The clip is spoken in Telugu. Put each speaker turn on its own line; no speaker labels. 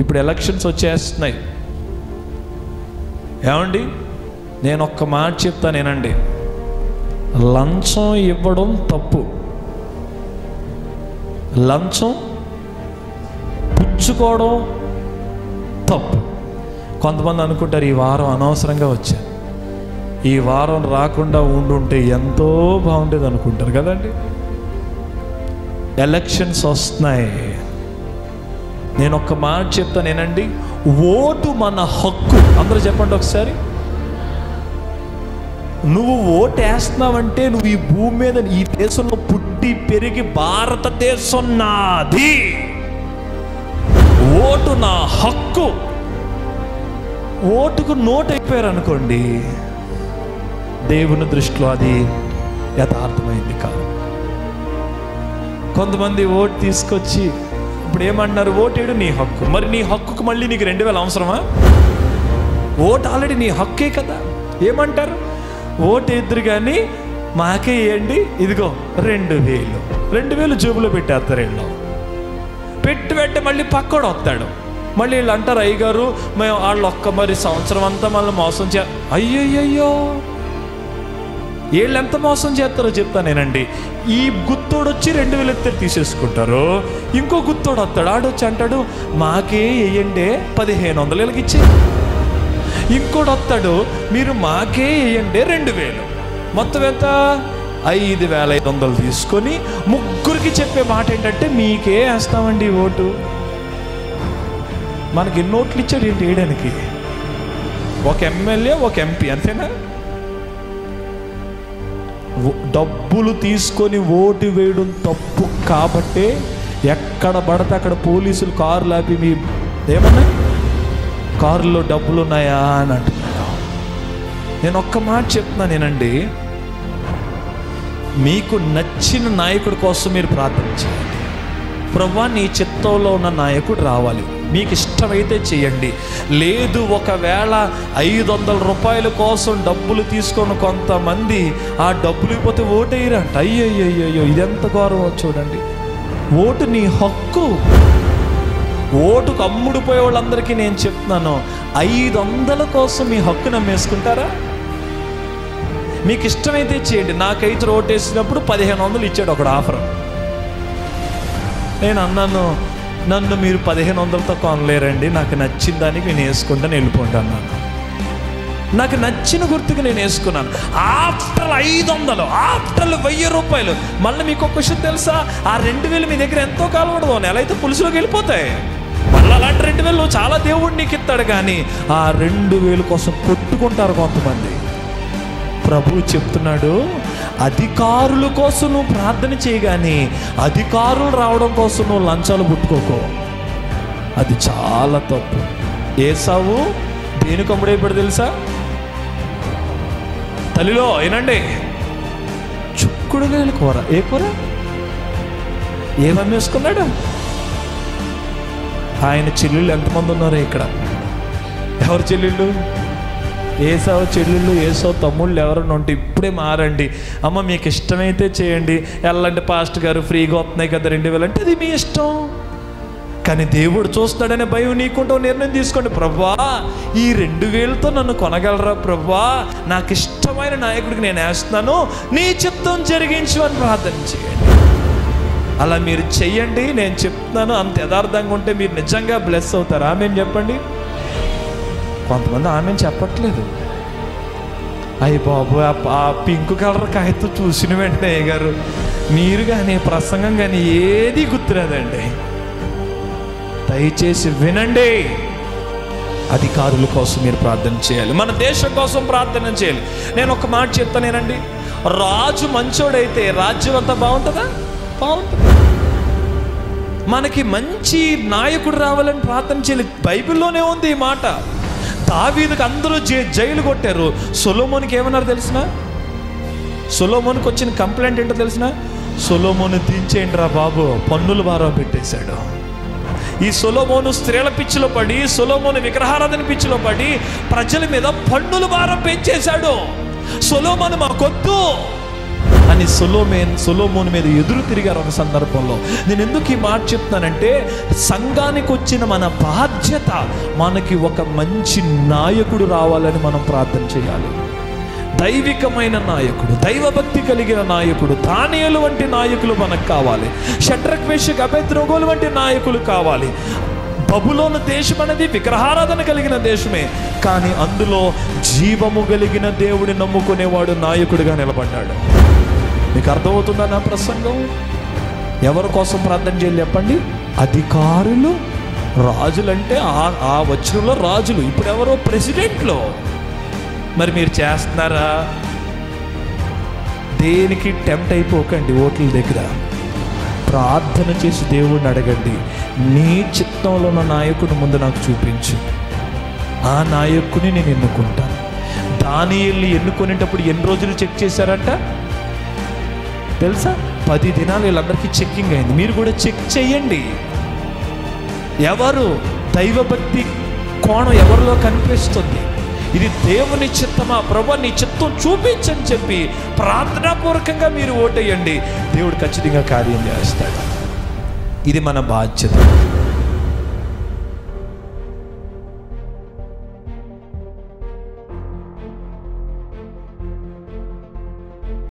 ఇప్పుడు ఎలక్షన్స్ వచ్చేస్తున్నాయి. ఏమండి, నేను ఒక్క మాట చెప్తానేనండి, లంచం ఇవ్వడం తప్పు, లంచం పుచ్చుకోవడం తప్పు. కొంతమంది అనుకుంటారు ఈ వారం అనవసరంగా వచ్చాను, ఈ వారం రాకుండా ఉండుంటే ఎంతో బాగుండేది అనుకుంటారు కదండి. ఎలక్షన్స్ వస్తున్నాయి. నేను ఒక్క మాట చెప్తానేనండి, ఓటు మన హక్కు. అందరూ చెప్పండి ఒకసారి. నువ్వు ఓటు వేస్తున్నావంటే నువ్వు ఈ భూమి మీద ఈ దేశంలో పుట్టి పెరిగి భారతదేశం నాది, ఓటు నా హక్కు. ఓటుకు నోటు అయిపోయారు అనుకోండి, దేవుని దృష్టిలో అది యథార్థమైంది కాదు. కొంతమంది ఓటు తీసుకొచ్చి ఇప్పుడు ఏమన్నారు, ఓటేడు నీ హక్కు. మరి నీ హక్కుకు మళ్ళీ నీకు 2000 అవసరమా? ఓటు ఆల్రెడీ నీ హక్కే కదా. ఏమంటారు, ఓటు ఎదురు కానీ మాకే వేయండి, ఇదిగో 2000 జేబులో పెట్టేస్తారు. పెట్టి మళ్ళీ పక్కడు వస్తాడు. మళ్ళీ వీళ్ళు అంటారు, అయ్యగారు మేము వాళ్ళు మరి సంవత్సరం అంతా మళ్ళీ మోసం అయ్యయ్యో, వీళ్ళు ఎంత మోసం చేస్తారో చెప్తానేనండి. ఈ గుత్తోడు వచ్చి 2000 ఎత్తే తీసేసుకుంటారు. ఇంకో గుత్తోడు వస్తాడు, ఆడొచ్చి అంటాడు మాకే వేయండి 1500 ఇచ్చి. ఇంకోటి వస్తాడు, మీరు మాకే వేయండి 2000. మొత్తం ఎంత? 5500 తీసుకొని ముగ్గురికి చెప్పే మాట ఏంటంటే మీకే వేస్తామండి ఓటు. మనకి ఎన్ని ఓట్లు ఇచ్చాడు ఏంటి వేయడానికి? ఒక ఎమ్మెల్యే, ఒక ఎంపీ, అంతేనా? డబ్బులు తీసుకొని ఓటు వేయడం తప్పు కాబట్టే ఎక్కడ పడితే అక్కడ పోలీసులు కారులు ఆపి మీ ఏమన్నా కారులో డబ్బులు ఉన్నాయా అని అంటున్నాడు. నేను ఒక్క మాట చెప్తున్నానేనండి, మీకు నచ్చిన నాయకుడి కోసం మీరు ప్రార్థన చేయండి. ప్రభువా నీ చిత్తంలో ఉన్న నాయకుడు రావాలి, మీకు ఇష్టమైతే చేయండి. లేదు ఒకవేళ 500 రూపాయల కోసం డబ్బులు తీసుకొని కొంతమంది ఆ డబ్బులు ఇవ్వకపోతే ఓటేయరంట. అయ్యయ్యో, ఇదెంత గౌరవం చూడండి. ఓటు నీ హక్కు. ఓటుకు అమ్ముడుపోయే వాళ్ళందరికీ నేను చెప్తున్నాను, 500 కోసం మీ హక్కు నమ్మేసుకుంటారా? మీకు ఇష్టమైతే చేయండి. నాకైతే ఓటేసినప్పుడు 1500 ఇచ్చాడు ఒకడు ఆఫర్. నేను అన్నాను, నన్ను మీరు 1500తో కొనలేరండి, నాకు నచ్చిన దానికి నేను వేసుకుంటాను, వెళ్ళిపోండి అన్నాను. నాకు నచ్చిన గుర్తుకు నేను వేసుకున్నాను. ఆఫ్టర్ 500, ఆఫ్టర్ 1000 రూపాయలు. మళ్ళీ మీకు ఒక విషయం తెలుసా, ఆ 2000 మీ దగ్గర ఎంతో కాలం ఉండదు, నెల అయితే పులుసులోకి వెళ్ళిపోతాయి. మళ్ళీ అలాంటి 2000 చాలా దేవుడు నీకు ఇస్తాడు, కానీ ఆ 2000 కోసం కొట్టుకుంటారు కొంతమంది. ప్రభువు చెప్తున్నాడు, అధికారుల కోసం నువ్వు ప్రార్థన చేయగాని అధికారులు రావడం కోసం నువ్వు లంచాలు పుట్టుకోకో. అది చాలా తప్పు. ఏసావు దేనికి అమ్ముడైపోయాడు తెలుసా? తల్లిలో ఏనండి చుక్కుడుగాయల కూర. ఏ కూర? ఏమమ్మేసుకున్నాడు? ఆయన చెల్లెళ్ళు ఎంతమంది ఉన్నారు ఇక్కడ? ఎవరు చెల్లెళ్ళు? ఏసావు చెల్లెళ్ళు, ఏసావు తమ్ముళ్ళు ఎవరైనా ఉంటే ఇప్పుడే మారండి. అమ్మ మీకు ఇష్టమైతే చేయండి, వెళ్ళండి పాస్టర్ గారు ఫ్రీగా వస్తున్నాయి కదా 2000 అంటే అది మీ ఇష్టం. కానీ దేవుడు చూస్తాడనే భయం నీకుంటూ నిర్ణయం తీసుకోండి. ప్రభువా ఈ 2000తో నన్ను కొనగలరా ప్రభువా, నాకు ఇష్టమైన నాయకుడికి నేను వేస్తున్నాను, నీ చిత్తం జరిగించు అని ప్రార్థన చేయండి. అలా మీరు చెయ్యండి. నేను చెప్తున్నాను, అంత యథార్థంగా ఉంటే మీరు నిజంగా బ్లెస్ అవుతారు. ఆమెన్ చెప్పండి. కొంతమంది ఆమె చెప్పట్లేదు. అయ్యి బాబు ఆ పింక్ కలర్ కాగితం చూసిన వెంటనే అయ్యగారు మీరు కానీ ప్రసంగం కానీ ఏది గుర్తురాదండి. దయచేసి వినండి. అధికారుల కోసం మీరు ప్రార్థన చేయాలి, మన దేశం కోసం ప్రార్థన చేయాలి. నేను ఒక మాట చెప్తానేనండి, రాజు మంచోడైతే రాజ్యం అంతా బాగుంటుందా? బాగుంటుంది. మనకి మంచి నాయకుడు రావాలని ప్రార్థన చేయాలి. బైబిల్లోనే ఉంది ఈ మాట. దావీదుకి అందరూ జైలు కొట్టారు. సొలొమోనుకి ఏమన్నారు తెలిసిన? సొలొమోనుకి వచ్చిన కంప్లైంట్ ఏంటో తెలిసిన? సొలొమోను దించేయండి రా బాబు, పన్నుల భారం పెట్టేశాడు. ఈ సొలొమోను స్త్రీల పిచ్చిలో పడి, సొలొమోను విగ్రహారాధన పిచ్చిలో పడి ప్రజల మీద పన్నుల భారం పెంచేశాడు. సొలొమోను మాకొద్దు, అని సొలొమోను మీద ఎదురు తిరిగారు ఒక సందర్భంలో. నేను ఎందుకు ఈ మాట చెప్తానంటే, సంఘానికి వచ్చిన మన బాధ్యత, మనకి ఒక మంచి నాయకుడు రావాలని మనం ప్రార్థన చేయాలి. దైవికమైన నాయకుడు, దైవభక్తి కలిగిన నాయకుడు, దానియేలు వంటి నాయకులు మనకు కావాలి. షడ్రక్ మేషక్ అబేద్నెగోలు వంటి నాయకులు కావాలి. బబులోను దేశం అనేది విగ్రహారాధన కలిగిన దేశమే, కానీ అందులో జీవము కలిగిన దేవుడిని నమ్ముకునేవాడు నాయకుడిగా నిలబడ్డాడు. మీకు అర్థమవుతుందా నా ప్రసంగం? ఎవరి కోసం ప్రార్థన చేయాలి చెప్పండి? అధికారులు, రాజులంటే ఆ వచనంలో రాజులు, ఇప్పుడు ఎవరో ప్రెసిడెంట్లో. మరి మీరు చేస్తున్నారా? దేనికి టెంప్ట్ అయిపోకండి. ఓట్ల దగ్గర ప్రార్థన చేసి దేవుడిని అడగండి, నీ చిత్తంలో ఉన్న నాయకుని ముందు నాకు చూపించు, ఆ నాయకుని నేను ఎన్నుకుంటాను. దానియేలుని ఎన్నుకునేటప్పుడు ఎన్ని రోజులు చెక్ చేశారంట తెలుసా? 10 దినాలు వీళ్ళందరికీ చెక్కింగ్ అయింది. మీరు కూడా చెక్ చేయండి. ఎవరు దైవభక్తి కోణం ఎవరిలో కనిపిస్తుంది, ఇది దేవుని చిత్తమా, ప్రభు నీ చిత్తం చూపించని చెప్పి ప్రార్థనాపూర్వకంగా మీరు ఓటేయండి. దేవుడు ఖచ్చితంగా కార్యం చేస్తాడు. ఇది మన బాధ్యత.